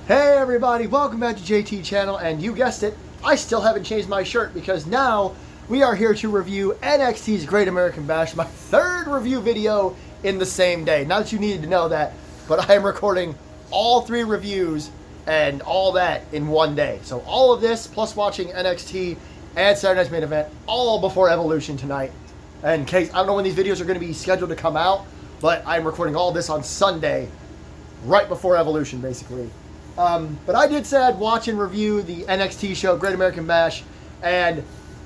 Hey everybody, welcome back to JT Channel, and you guessed it, I still haven't changed my shirt because now we are here to review NXT's Great American Bash, my third review video in the same day. Not that you needed to know that, but I am recording all three reviews and all that in one day. So all of this, plus watching NXT and Saturday Night's Main Event, all before Evolution tonight. And in case, I don't know when these videos are going to be scheduled to come out, but I'm recording all this on Sunday, right before Evolution, basically. But I did say I'd watch and review the NXT show, Great American Bash, and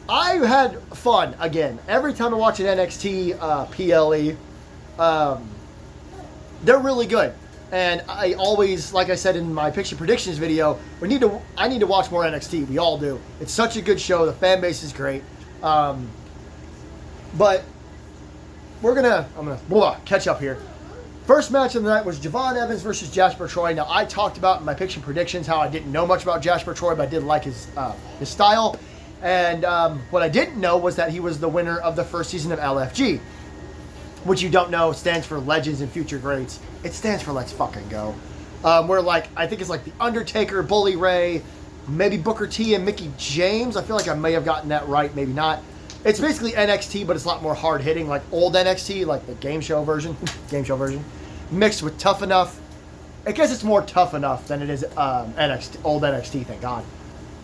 I had fun again. Every time I watch an NXT PLE, they're really good. And I always, like I said in my picture predictions video, I need to watch more NXT. We all do. It's such a good show. The fan base is great. But I'm gonna catch up here. First match of the night was Javon Evans versus Jasper Troy. Now, I talked about in my picture predictions how I didn't know much about Jasper Troy, but I did like his style. And what I didn't know was that he was the winner of the first season of LFG, which you don't know stands for Legends and Future Greats. It stands for Let's Fucking Go. Where, I think it's like The Undertaker, Bully Ray, maybe Booker T and Mickey James. I feel like I may have gotten that right, maybe not. It's basically NXT, but it's a lot more hard-hitting, like old NXT, like the game show version. Mixed with Tough Enough. I guess it's more Tough Enough than it is NXT, old NXT, thank God.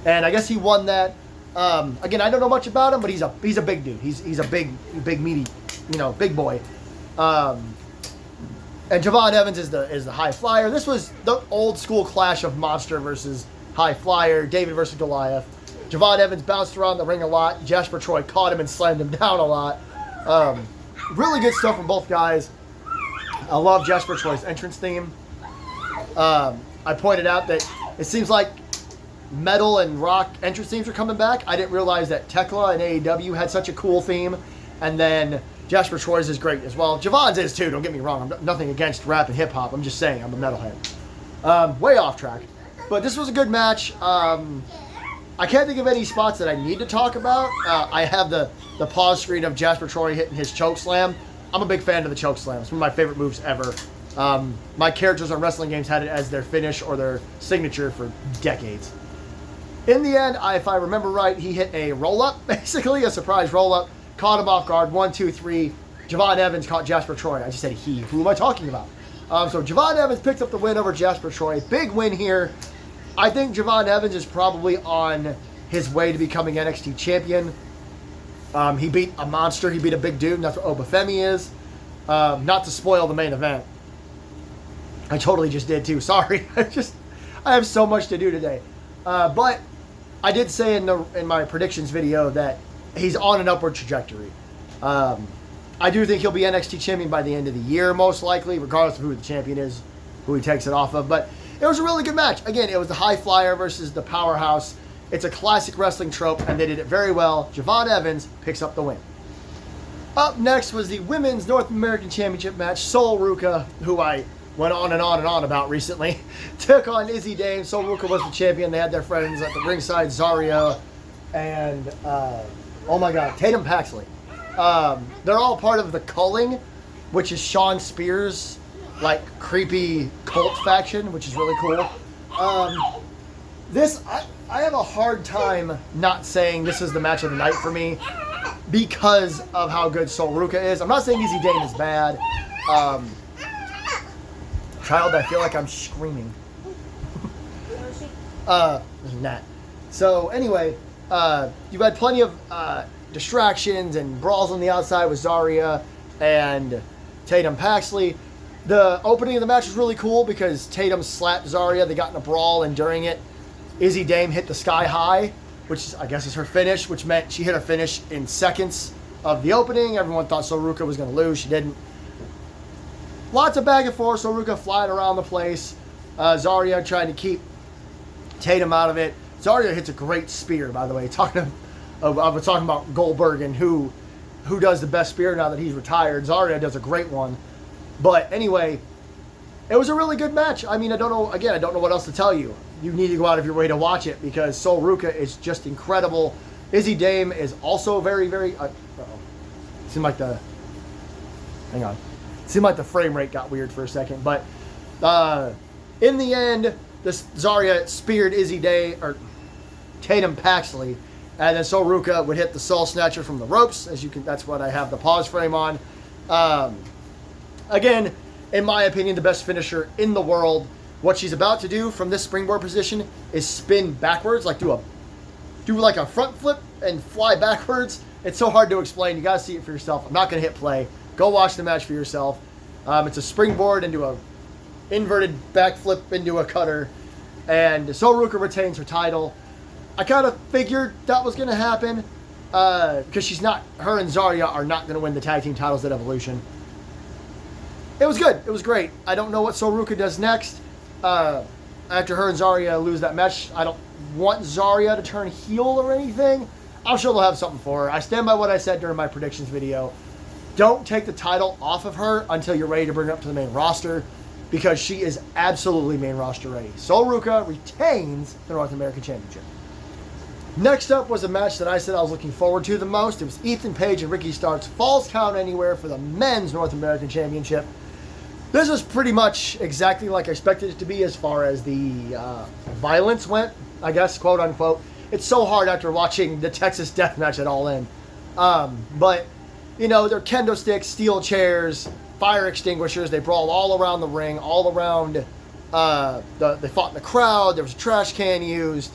And I guess he won that. Again, I don't know much about him, but he's a big dude. He's a big meaty, big boy. And Javon Evans is the high flyer. This was the old school clash of monster versus high flyer, David versus Goliath. Javon Evans bounced around the ring a lot. Jasper Troy caught him and slammed him down a lot. Really good stuff from both guys. I love Jasper Troy's entrance theme. I pointed out that it seems like metal and rock entrance themes are coming back. I didn't realize that Tekla and AEW had such a cool theme. And then Jasper Troy's is great as well. Javon's is too, don't get me wrong. I'm nothing against rap and hip-hop. I'm just saying I'm a metalhead. Way off track. But this was a good match. I can't think of any spots that I need to talk about. I have the pause screen of Jasper Troy hitting his choke slam. I'm a big fan of the choke slam. It's one of my favorite moves ever. My characters on wrestling games had it as their finish or their signature for decades. In the end, if I remember right, he hit a roll-up, basically a surprise roll-up. Caught him off guard. 1, 2, 3. Javon Evans caught Jasper Troy. I just said he. Who am I talking about? So Javon Evans picked up the win over Jasper Troy. Big win here. I think Javon Evans is probably on his way to becoming NXT champion. He beat a monster. He beat a big dude, and that's what Obafemi is. Not to spoil the main event. I totally just did too. Sorry. I have so much to do today. But I did say in my predictions video that he's on an upward trajectory. I do think he'll be NXT champion by the end of the year, most likely, regardless of who the champion is, who he takes it off of. But it was a really good match. Again, it was the high flyer versus the powerhouse. It's a classic wrestling trope, and they did it very well. Javon Evans picks up the win. Up next was the Women's North American Championship match. Sol Ruca, who I went on and on and on about recently, took on Izzy Dame. Sol Ruca was the champion. They had their friends at the ringside, Zarya and, oh my God, Tatum Paxley. They're all part of the Culling, which is Sean Spears' creepy cult faction, which is really cool. I have a hard time not saying this is the match of the night for me because of how good Sol Ruca is. I'm not saying Izzy Dame is bad. Child, I feel like I'm screaming. Nat. So anyway, you've had plenty of distractions and brawls on the outside with Zarya and Tatum Paxley. The opening of the match was really cool because Tatum slapped Zarya. They got in a brawl, and during it, Izzy Dame hit the Sky High, which I guess is her finish, which meant she hit her finish in seconds of the opening. Everyone thought Sol Ruca was going to lose. She didn't. Lots of back and forth. Sol Ruca flying around the place. Zarya trying to keep Tatum out of it. Zarya hits a great spear, by the way. I was talking about Goldberg and who does the best spear now that he's retired. Zarya does a great one. But anyway, it was a really good match. I mean, I don't know what else to tell you. You need to go out of your way to watch it because Sol Ruca is just incredible. Izzy Dame is also very, very... Seemed like the frame rate got weird for a second. But in the end, this Zarya speared Tatum Paxley, and then Sol Ruca would hit the Soul Snatcher from the ropes. As you can, that's what I have the pause frame on. Again, in my opinion, the best finisher in the world. What she's about to do from this springboard position is spin backwards, like do like a front flip and fly backwards. It's so hard to explain. You gotta see it for yourself. I'm not gonna hit play. Go watch the match for yourself. It's a springboard into a inverted backflip into a cutter, and Sol Ruca retains her title. I kind of figured that was gonna happen because her and Zarya are not gonna win the tag team titles at Evolution. It was good. It was great. I don't know what Sol Ruca does next. After her and Zarya lose that match, I don't want Zarya to turn heel or anything. I'm sure they'll have something for her. I stand by what I said during my predictions video. Don't take the title off of her until you're ready to bring her up to the main roster, because she is absolutely main roster ready. Sol Ruca retains the North American Championship. Next up was a match that I said I was looking forward to the most. It was Ethan Page and Ricky Starks Falls Count Anywhere for the men's North American Championship. This was pretty much exactly like I expected it to be as far as the violence went, I guess, quote unquote. It's so hard after watching the Texas Death Match at All In. But, you know, they're kendo sticks, steel chairs, fire extinguishers. They brawl all around the ring, all around. They fought in the crowd. There was a trash can used.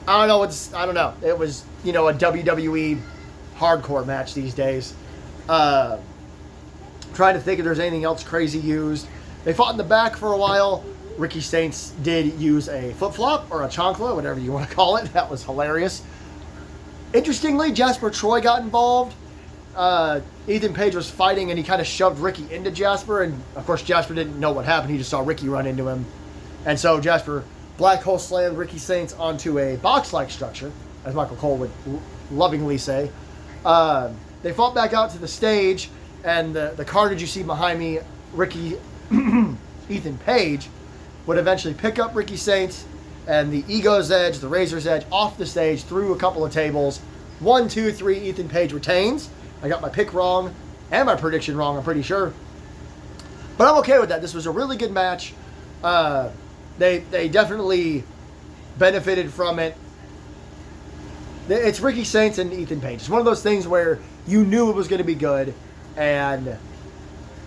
I don't know. It was, you know, a WWE hardcore match these days. Trying to think if there's anything else crazy used. They fought in the back for a while. Ricky Saints did use a flip-flop or a chancla, whatever you want to call it. That was hilarious. Interestingly, Jasper Troy got involved. Ethan Page was fighting, and he kind of shoved Ricky into Jasper, and of course Jasper didn't know what happened. He just saw Ricky run into him. And so Jasper black hole slammed Ricky Saints onto a box-like structure, as Michael Cole would lovingly say. They fought back out to the stage, and the carnage you see behind me, Ethan Page, would eventually pick up Ricky Saints and the Ego's Edge, the Razor's Edge, off the stage through a couple of tables. 1, 2, 3, Ethan Page retains. I got my pick wrong and my prediction wrong, I'm pretty sure. But I'm okay with that. This was a really good match. They definitely benefited from it. It's Ricky Saints and Ethan Page. It's one of those things where you knew it was going to be good, and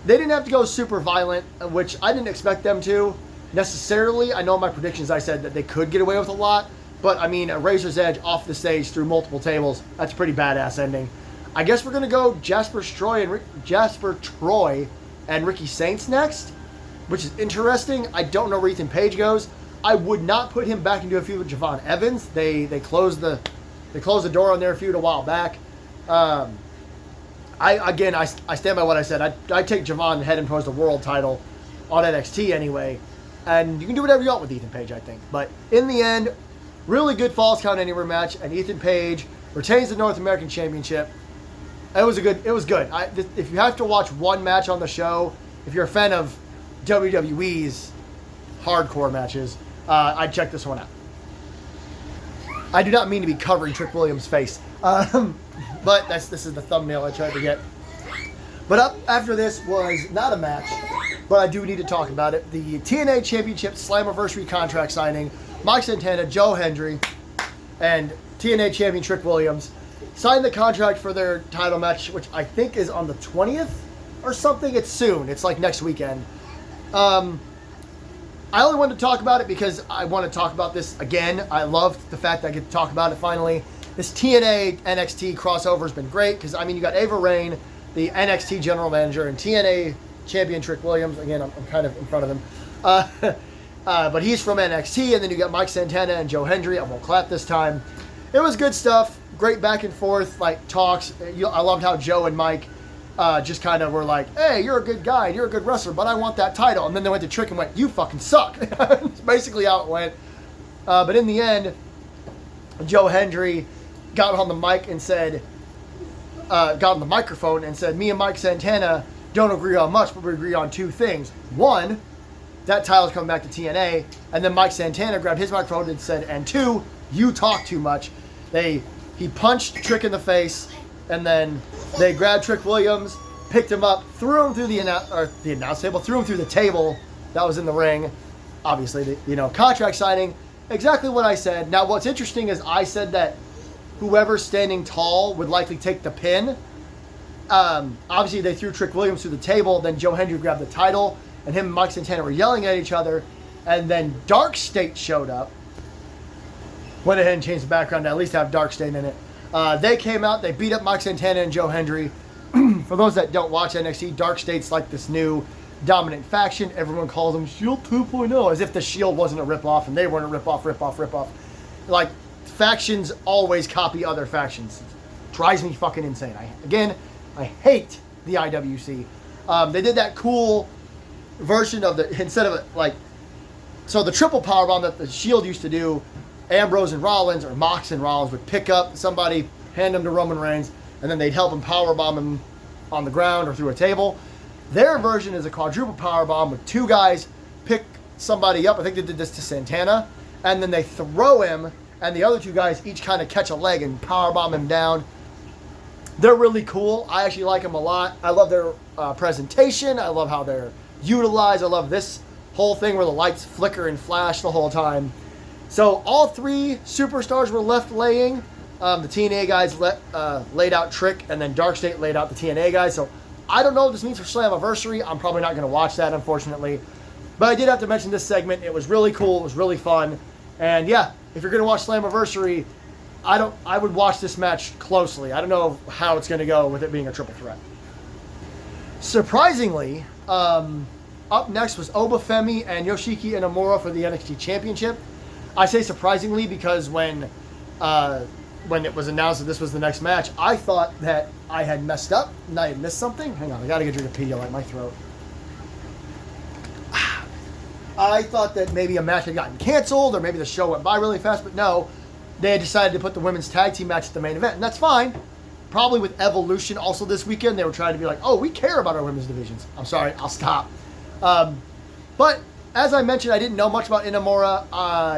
they didn't have to go super violent, which I didn't expect them to necessarily. I know in my predictions I said that they could get away with a lot, but I mean, a Razor's Edge off the stage through multiple tables, that's a pretty badass ending. I guess we're going to go Jasper Troy and Ricky Saints next, which is interesting. I don't know where Ethan Page goes. I would not put him back into a feud with Javon Evans. They closed the door on their feud a while back. I stand by what I said. I take Javon and head him towards the world title on NXT anyway. And you can do whatever you want with Ethan Page, I think. But in the end, really good Falls Count Anywhere match, and Ethan Page retains the North American Championship. It was good. If you have to watch one match on the show, if you're a fan of WWEs hardcore matches, I'd check this one out. I do not mean to be covering Trick Williams' face, but this is the thumbnail I tried to get. But up after this was not a match, but I do need to talk about it. The TNA Championship Slammiversary contract signing. Mike Santana, Joe Hendry, and TNA Champion Trick Williams signed the contract for their title match, which I think is on the 20th or something. It's soon. It's like next weekend. I only wanted to talk about it because I want to talk about this again. I loved the fact that I get to talk about it finally. This TNA NXT crossover has been great because, I mean, you got Ava Raine, the NXT general manager, and TNA champion Trick Williams. Again, I'm kind of in front of him. But he's from NXT, and then you got Mike Santana and Joe Hendry. I won't clap this time. It was good stuff. Great back and forth, like, talks. I loved how Joe and Mike just kind of were like, hey, you're a good guy, you're a good wrestler, but I want that title. And then they went to Trick and went, you fucking suck. That's basically how it went. But in the end, Joe Hendry got on the mic and said, got on the microphone and said, me and Mike Santana don't agree on much, but we agree on two things. One, that title's coming back to TNA. And then Mike Santana grabbed his microphone and said, and two, you talk too much. He punched Trick in the face, and then they grabbed Trick Williams, picked him up, threw him through the announce table, threw him through the table that was in the ring, obviously, the contract signing. Exactly what I said. Now, what's interesting is I said that whoever's standing tall would likely take the pin. Obviously, they threw Trick Williams through the table. Then Joe Hendry grabbed the title, and him and Mike Santana were yelling at each other. And then Dark State showed up. Went ahead and changed the background to at least have Dark State in it. They came out. They beat up Mike Santana and Joe Hendry. For those that don't watch NXT, Dark State's like this new dominant faction. Everyone calls them Shield 2.0, as if the Shield wasn't a ripoff, and they weren't a ripoff. Like, factions always copy other factions. It drives me fucking insane. I hate the IWC. They did that cool version of instead of so the triple powerbomb that the Shield used to do, Ambrose and Rollins, or Mox and Rollins, would pick up somebody, hand them to Roman Reigns, and then they'd help him powerbomb him on the ground or through a table. Their version is a quadruple powerbomb with two guys pick somebody up. I think they did this to Santana. And then they throw him, and the other two guys each kind of catch a leg and powerbomb him down. They're really cool. I actually like them a lot. I love their presentation. I love how they're utilized. I love this whole thing where the lights flicker and flash the whole time. So all three superstars were left laying. The TNA guys laid out Trick, and then Dark State laid out the TNA guys. So I don't know what this means for Slammiversary. I'm probably not going to watch that, unfortunately. But I did have to mention this segment. It was really cool. It was really fun. And yeah, if you're going to watch Slammiversary, I would watch this match closely. I don't know how it's going to go with it being a triple threat. Surprisingly, up next was Obafemi and Yoshiki Inamura for the NXT Championship. I say surprisingly because when it was announced that this was the next match, I thought that I had messed up and I had missed something. Hang on, I gotta get a drink of Pedialyte in my throat. I thought that maybe a match had gotten canceled or maybe the show went by really fast, but no, they had decided to put the women's tag team match at the main event, and that's fine. Probably with Evolution also this weekend, they were trying to be like, oh, we care about our women's divisions. I'm sorry, I'll stop. But as I mentioned, I didn't know much about Inamura.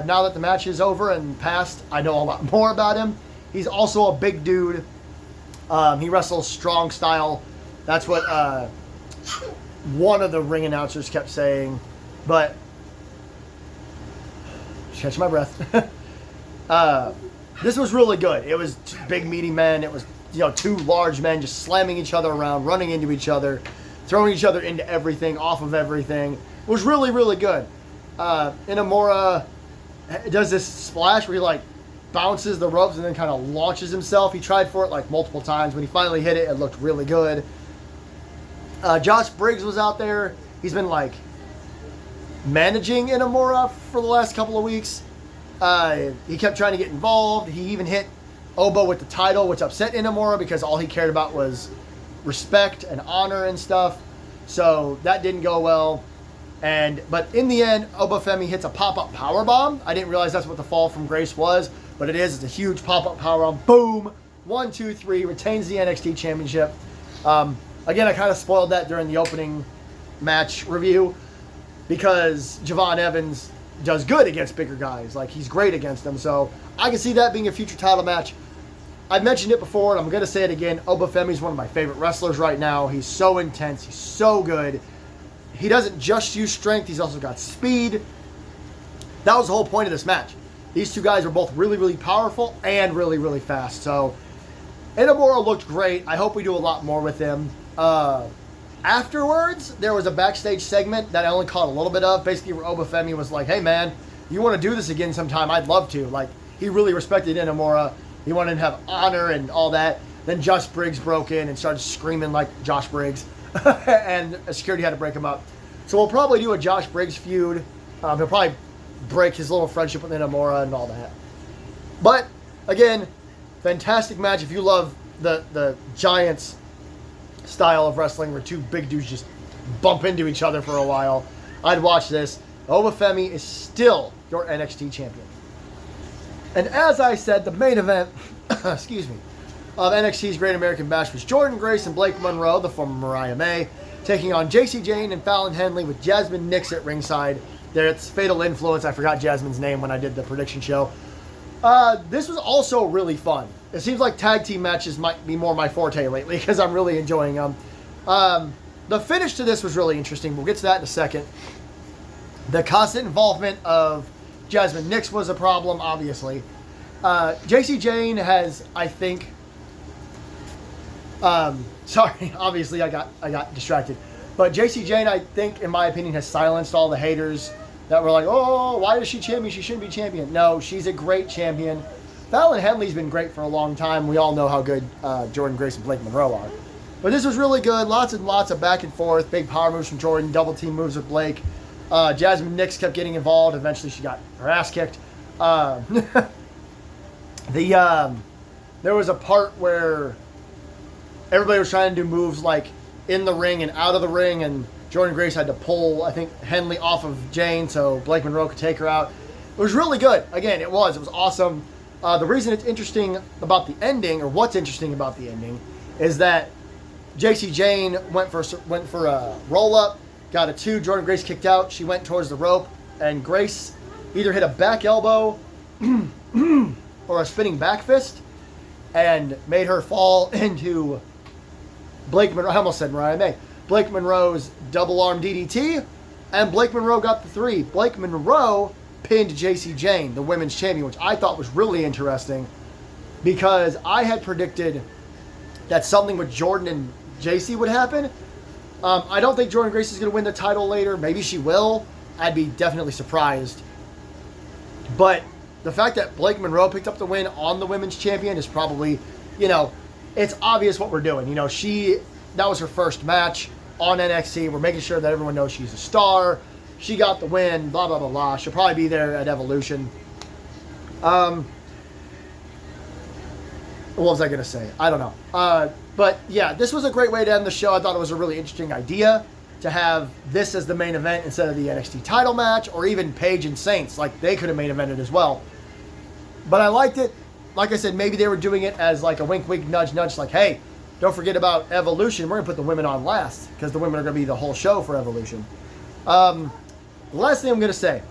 Now that the match is over and past, I know a lot more about him. He's also a big dude. He wrestles strong style. That's what one of the ring announcers kept saying. But, just catching my breath. This was really good. It was big, meaty men. It was, two large men just slamming each other around, running into each other, throwing each other into everything, off of everything. It was really, really good. Inamura does this splash where he bounces the ropes and then kind of launches himself. He tried for it multiple times. When he finally hit it, it looked really good. Josh Briggs was out there. He's been managing Inamura for the last couple of weeks. He kept trying to get involved. He even hit Obo with the title, which upset Inamura because all he cared about was respect and honor and stuff. So that didn't go well. But in the end, Obafemi hits a pop-up powerbomb. I didn't realize that's what the fall from grace was, but it is. It's a huge pop-up powerbomb. Boom! 1, 2, 3. Retains the NXT Championship. Again, I kind of spoiled that during the opening match review because Javon Evans does good against bigger guys. He's great against them. So I can see that being a future title match. I've mentioned it before, and I'm going to say it again. Obafemi is one of my favorite wrestlers right now. He's so intense. He's so good. He doesn't just use strength. He's also got speed. That was the whole point of this match. These two guys were both really, really powerful and really, really fast. So Inamura looked great. I hope we do a lot more with him. Afterwards, there was a backstage segment that I only caught a little bit of. Basically, where Obafemi was like, hey, man, you want to do this again sometime? I'd love to. He really respected Inamura. He wanted to have honor and all that. Then Josh Briggs broke in and started screaming like Josh Briggs. And security had to break him up. So we'll probably do a Josh Briggs feud. He'll probably break his little friendship with Inamura and all that. But, again, fantastic match. If you love the Giants style of wrestling where two big dudes just bump into each other for a while, I'd watch this. Obafemi is still your NXT champion. And as I said, the main event, excuse me, of NXT's Great American Bash was Jordynne Grace and Blake Monroe, the former Mariah May, taking on Jacy Jayne and Fallon Henley with Jasmine Nix at ringside. It's Fatal Influence. I forgot Jasmine's name when I did the prediction show. This was also really fun. It seems like tag team matches might be more my forte lately because I'm really enjoying them. The finish to this was really interesting. We'll get to that in a second. The constant involvement of Jasmine Nix was a problem, obviously. JC Jane has, I think, sorry, obviously I got distracted. But JC Jane, I think, in my opinion, has silenced all the haters that were like, oh, why is she champion? She shouldn't be champion. No, she's a great champion. Fallon Henley's been great for a long time. We all know how good Jordynne Grace and Blake Monroe are. But this was really good. Lots and lots of back and forth. Big power moves from Jordynne. Double team moves with Blake. Jasmine Nix kept getting involved. Eventually she got her ass kicked. There was a part where everybody was trying to do moves like in the ring and out of the ring, and Jordynne Grace had to pull, I think, Henley off of Jane so Blake Monroe could take her out. It was really good. Again, it was awesome. The reason it's interesting about the ending, or what's interesting about the ending, is that JC Jane went for a roll-up, got a 2, Jordynne Grace kicked out, she went towards the rope, and Grace either hit a back elbow or a spinning back fist, and made her fall into Blake Monroe. I almost said Mariah May. Blake Monroe's double arm DDT, and Blake Monroe got the 3. Blake Monroe pinned JC Jane, the women's champion, which I thought was really interesting because I had predicted that something with Jordynne and JC would happen. I don't think Jordynne Grace is going to win the title later. Maybe she will. I'd be definitely surprised. But the fact that Blake Monroe picked up the win on the women's champion is probably, it's obvious what we're doing. That was her first match on NXT. We're making sure that everyone knows she's a star. She got the win, blah, blah, blah, blah. She'll probably be there at Evolution. What was I going to say? I don't know. But, yeah, this was a great way to end the show. I thought it was a really interesting idea to have this as the main event instead of the NXT title match, or even Paige and Saints. Like, they could have main evented as well. But I liked it. Like I said, maybe they were doing it as like a wink, wink, nudge, nudge. Like, hey, don't forget about Evolution. We're going to put the women on last because the women are going to be the whole show for Evolution. The last thing I'm going to say,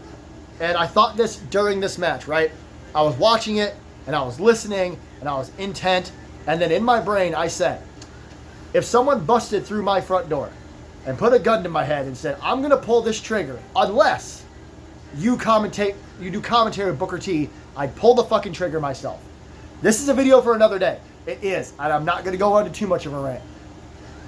and I thought this during this match, right? I was watching it, and I was listening, and I was intent, and then in my brain I said, if someone busted through my front door and put a gun to my head and said, I'm going to pull this trigger unless you do commentary with Booker T, I'd pull the fucking trigger myself. This is a video for another day. It is, and I'm not going to go into too much of a rant.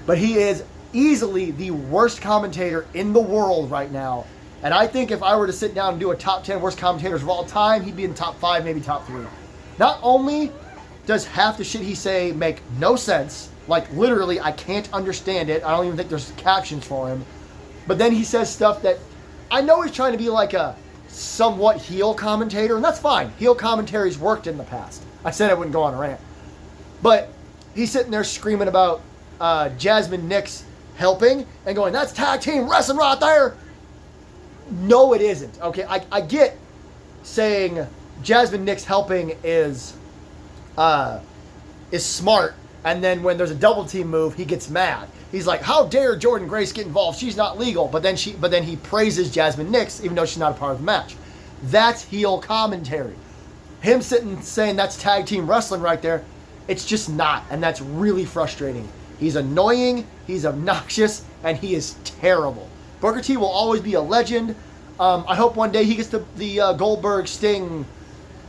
But he is easily the worst commentator in the world right now. And I think if I were to sit down and do a top 10 worst commentators of all time, he'd be in top 5, maybe top 3. Not only does half the shit he say make no sense, like literally I can't understand it, I don't even think there's captions for him, but then he says stuff that I know he's trying to be like a somewhat heel commentator, and that's fine. Heel commentary's worked in the past. I said I wouldn't go on a rant. But he's sitting there screaming about Jasmine Nix helping and going, that's tag team wrestling right there. No, it isn't. Okay, I get saying Jasmine Nix helping is smart, and then when there's a double team move, he gets mad. He's like, how dare Jordynne Grace get involved? She's not legal. But then he praises Jasmine Nix, even though she's not a part of the match. That's heel commentary. Him sitting saying that's tag team wrestling right there, it's just not, and that's really frustrating. He's annoying, he's obnoxious, and he is terrible. Booker T will always be a legend. I hope one day he gets the Goldberg, Sting,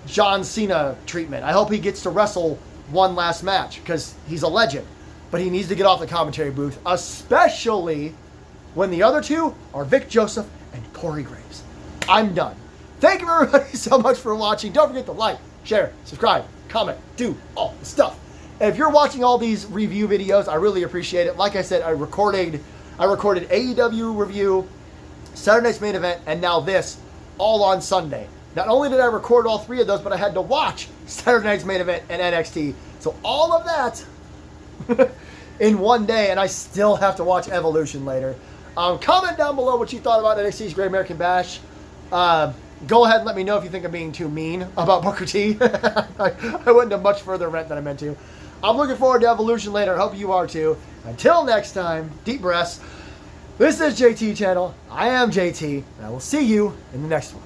John Cena treatment. I hope he gets to wrestle one last match because he's a legend. But he needs to get off the commentary booth, especially when the other two are Vic Joseph and Corey Graves. I'm done. Thank you everybody so much for watching. Don't forget to like, share, subscribe, comment, do all the stuff. And if you're watching all these review videos, I really appreciate it. Like I said, I recorded AEW review, Saturday Night's Main Event, and now this, all on Sunday. Not only did I record all 3 of those, but I had to watch Saturday Night's Main Event and NXT. So all of that in one day, and I still have to watch Evolution later. Comment down below what you thought about NXT's Great American Bash. Go ahead and let me know if you think I'm being too mean about Booker T. I went into much further rant than I meant to. I'm looking forward to Evolution later. I hope you are too. Until next time, deep breaths. This is JT Channel. I am JT, and I will see you in the next one.